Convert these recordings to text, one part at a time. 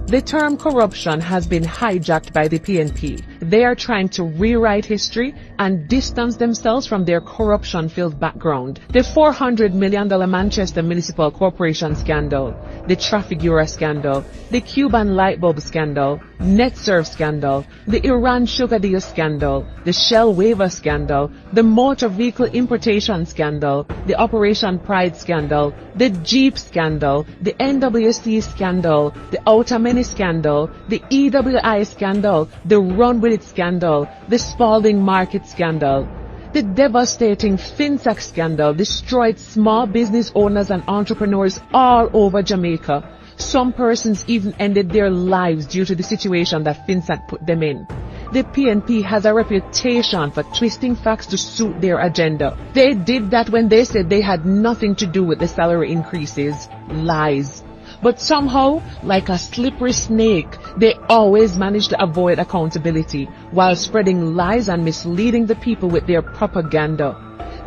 The term corruption has been hijacked by the PNP. They are trying to rewrite history and distance themselves from their corruption-filled background. The $400 million Manchester Municipal Corporation scandal, the Trafigura scandal, the Cuban light bulb scandal, NetServe scandal, the Iran sugar deal scandal, the Shell waiver scandal, the motor vehicle importation scandal, the Operation Pride scandal, the Jeep scandal, the NWC scandal, the Outer Many scandal, the EWI scandal, the Run With It scandal, the Spalding Market scandal. The devastating FinTech scandal destroyed small business owners and entrepreneurs all over Jamaica. Some persons even ended their lives due to the situation that FinTech put them in. The PNP has a reputation for twisting facts to suit their agenda. They did that when they said they had nothing to do with the salary increases. Lies. But somehow, like a slippery snake, they always manage to avoid accountability while spreading lies and misleading the people with their propaganda.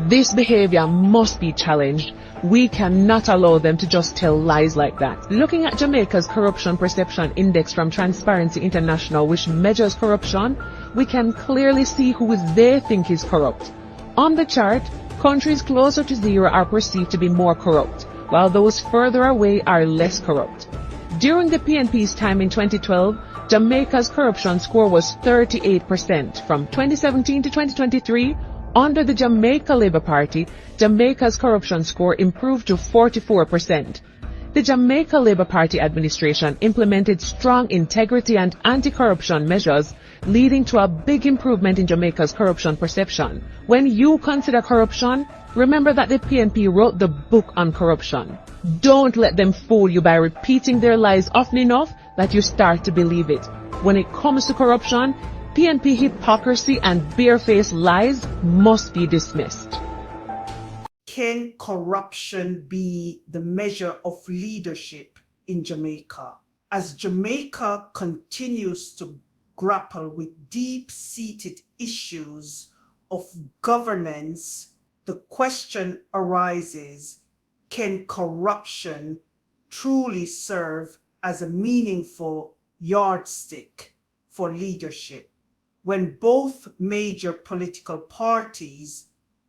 This behavior must be challenged. We cannot allow them to just tell lies like that. Looking at Jamaica's Corruption Perception Index from Transparency International, which measures corruption, we can clearly see who they think is corrupt. On the chart, countries closer to zero are perceived to be more corrupt, while those further away are less corrupt. During the PNP's time in 2012, Jamaica's corruption score was 38%. From 2017 to 2023, under the Jamaica Labour Party, Jamaica's corruption score improved to 44%. The Jamaica Labour Party administration implemented strong integrity and anti-corruption measures, leading to a big improvement in Jamaica's corruption perception. When you consider corruption, remember that the PNP wrote the book on corruption. Don't let them fool you by repeating their lies often enough that you start to believe it. When it comes to corruption, PNP hypocrisy and barefaced lies must be dismissed. Can corruption be the measure of leadership in Jamaica? As Jamaica continues to grapple with deep-seated issues of governance, the question arises, can corruption truly serve as a meaningful yardstick for leadership? When both major political parties,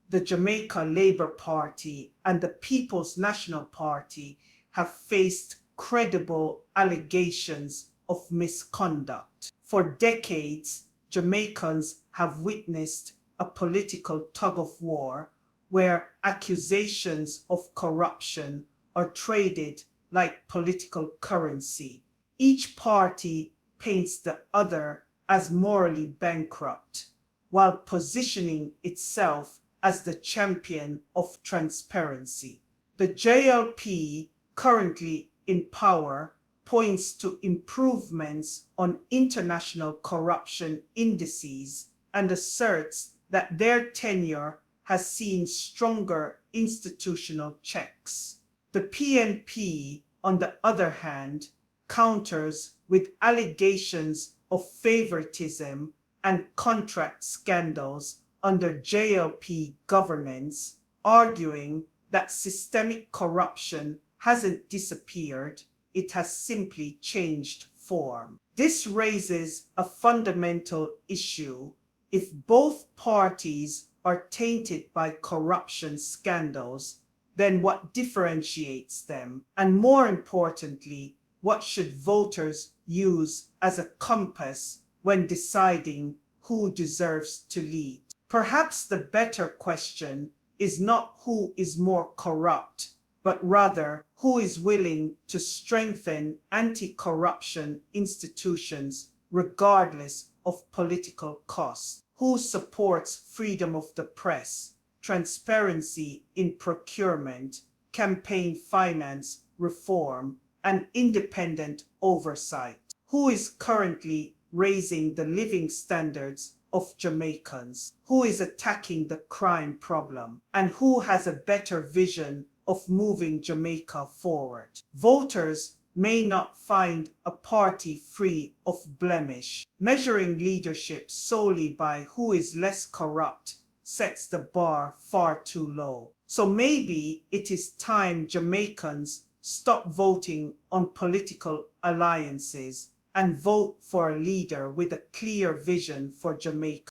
the Jamaica Labour Party and the People's National Party, have faced credible allegations of misconduct. For decades, Jamaicans have witnessed a political tug-of-war where accusations of corruption are traded like political currency. Each party paints the other as morally bankrupt, while positioning itself as the champion of transparency. The JLP, currently in power, points to improvements on international corruption indices and asserts that their tenure has seen stronger institutional checks. The PNP, on the other hand, counters with allegations of favoritism and contract scandals under JLP governance, arguing that systemic corruption hasn't disappeared, it has simply changed form. This raises a fundamental issue. If both parties are tainted by corruption scandals, then what differentiates them? And more importantly, what should voters use as a compass when deciding who deserves to lead? Perhaps the better question is not who is more corrupt, but rather who is willing to strengthen anti-corruption institutions regardless of political cost, who supports freedom of the press, transparency in procurement, campaign finance reform, and independent oversight, who is currently raising the living standards of Jamaicans, who is attacking the crime problem, and who has a better vision of moving Jamaica forward. Voters may not find a party free of blemish. Measuring leadership solely by who is less corrupt sets the bar far too low. So maybe it is time Jamaicans stop voting on political alliances, and vote for a leader with a clear vision for Jamaica.